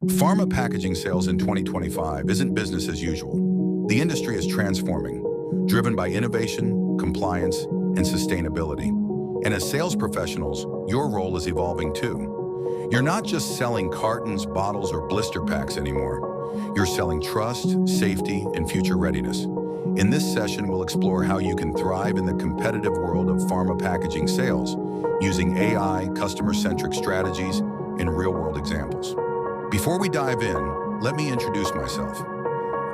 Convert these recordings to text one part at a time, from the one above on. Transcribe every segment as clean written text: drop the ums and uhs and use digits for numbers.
Pharma packaging sales in 2025 isn't business as usual. The industry is transforming, driven by innovation, compliance, and sustainability. And as sales professionals, your role is evolving too. You're not just selling cartons, bottles, or blister packs anymore. You're selling trust, safety, and future readiness. In this session, we'll explore how you can thrive in the competitive world of pharma packaging sales using AI, customer-centric strategies, and real-world examples. Before we dive in, let me introduce myself.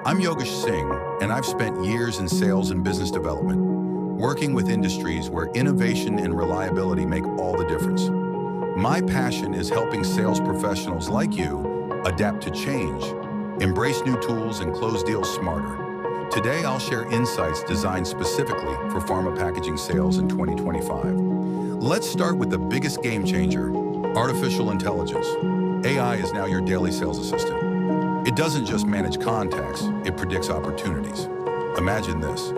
I'm Yogesh Singh, and I've spent years in sales and business development, working with industries where innovation and reliability make all the difference. My passion is helping sales professionals like you adapt to change, embrace new tools, and close deals smarter. Today, I'll share insights designed specifically for pharma packaging sales in 2025. Let's start with the biggest game changer, artificial intelligence. AI is now your daily sales assistant. It doesn't just manage contacts, it predicts opportunities. Imagine this.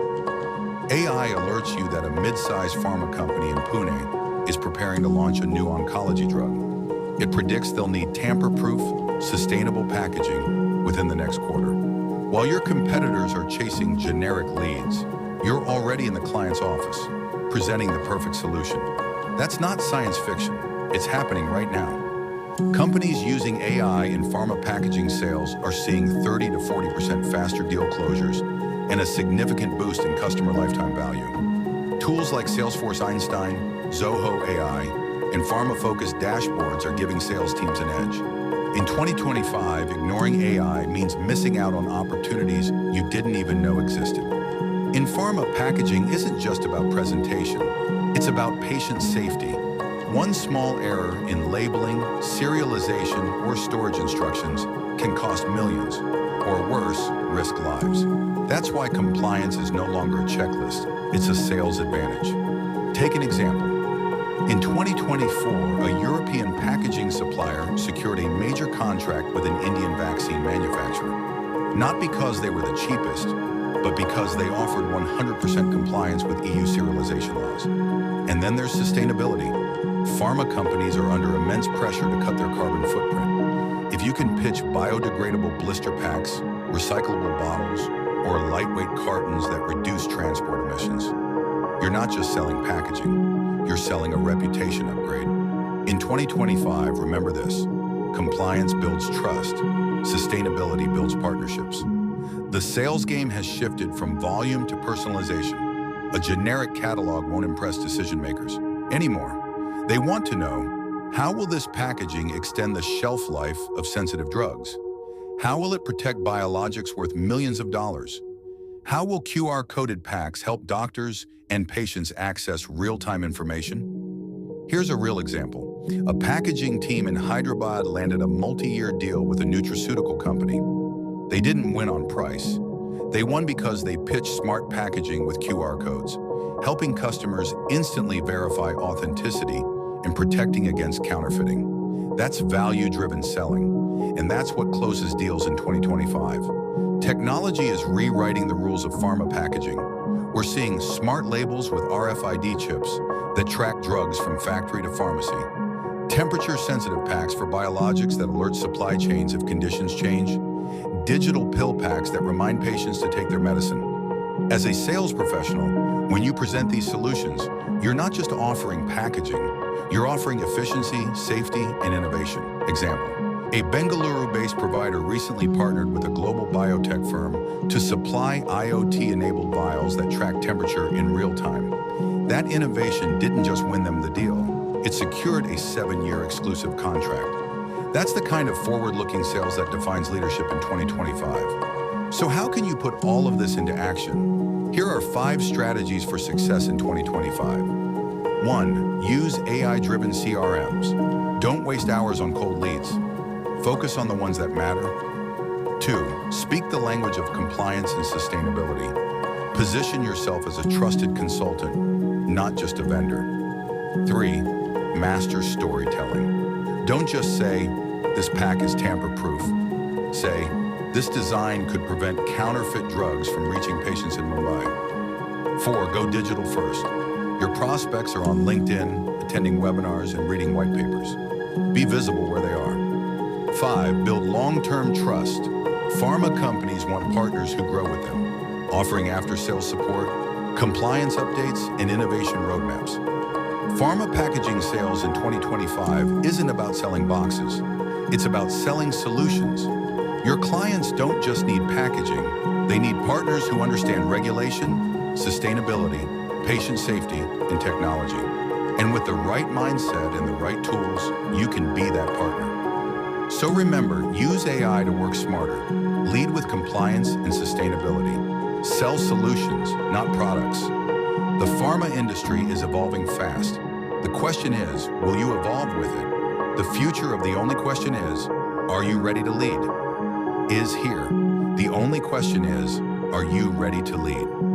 AI alerts you that a mid-sized pharma company in Pune is preparing to launch a new oncology drug. It predicts they'll need tamper-proof, sustainable packaging within the next quarter. While your competitors are chasing generic leads, you're already in the client's office, presenting the perfect solution. That's not science fiction. It's happening right now. Companies using AI in pharma packaging sales are seeing 30 to 40% faster deal closures and a significant boost in customer lifetime value. Tools like Salesforce Einstein, Zoho AI, and pharma-focused dashboards are giving sales teams an edge. In 2025, ignoring AI means missing out on opportunities you didn't even know existed. In pharma, packaging isn't just about presentation, it's about patient safety. One small error in labeling, serialization, or storage instructions can cost millions, or worse, risk lives. That's why compliance is no longer a checklist, it's a sales advantage. Take an example. In 2024, a European packaging supplier secured a major contract with an Indian vaccine manufacturer, not because they were the cheapest, but because they offered 100% compliance with EU serialization laws. And then there's sustainability. Pharma companies are under immense pressure to cut their carbon footprint. If you can pitch biodegradable blister packs, recyclable bottles, or lightweight cartons that reduce transport emissions, you're not just selling packaging, you're selling a reputation upgrade. In 2025, remember this: compliance builds trust, sustainability builds partnerships. The sales game has shifted from volume to personalization. A generic catalog won't impress decision makers anymore. They want to know, how will this packaging extend the shelf life of sensitive drugs? How will it protect biologics worth millions of dollars? How will QR-coded packs help doctors and patients access real-time information? Here's a real example. A packaging team in Hyderabad landed a multi-year deal with a nutraceutical company. They didn't win on price. They won because they pitched smart packaging with QR codes, helping customers instantly verify authenticity and protecting against counterfeiting. That's value-driven selling, and that's what closes deals in 2025. Technology is rewriting the rules of pharma packaging. We're seeing smart labels with RFID chips that track drugs from factory to pharmacy, temperature-sensitive packs for biologics that alert supply chains if conditions change, digital pill packs that remind patients to take their medicine. As a sales professional, when you present these solutions, you're not just offering packaging, you're offering efficiency, safety, and innovation. Example: a Bengaluru-based provider recently partnered with a global biotech firm to supply IoT-enabled vials that track temperature in real time. That innovation didn't just win them the deal, it secured a 7-year exclusive contract. That's the kind of forward-looking sales that defines leadership in 2025. So how can you put all of this into action? Here are 5 strategies for success in 2025. 1. Use AI-driven CRMs. Don't waste hours on cold leads. Focus on the ones that matter. 2. Speak the language of compliance and sustainability. Position yourself as a trusted consultant, not just a vendor. 3. Master storytelling. Don't just say, "This pack is tamper-proof." Say, "This design could prevent counterfeit drugs from reaching patients in Mumbai." 4. Go digital first. Your prospects are on LinkedIn, attending webinars, and reading white papers. Be visible where they are. 5. Build long-term trust. Pharma companies want partners who grow with them, offering after-sales support, compliance updates, and innovation roadmaps. Pharma packaging sales in 2025 isn't about selling boxes. It's about selling solutions. Your clients don't just need packaging. They need partners who understand regulation, sustainability, patient safety, and technology. And with the right mindset and the right tools, you can be that partner. So remember, use AI to work smarter. Lead with compliance and sustainability. Sell solutions, not products. The pharma industry is evolving fast. The question is, will you evolve with it? The future of the only question is, are you ready to lead? Is here. The only question is, are you ready to lead?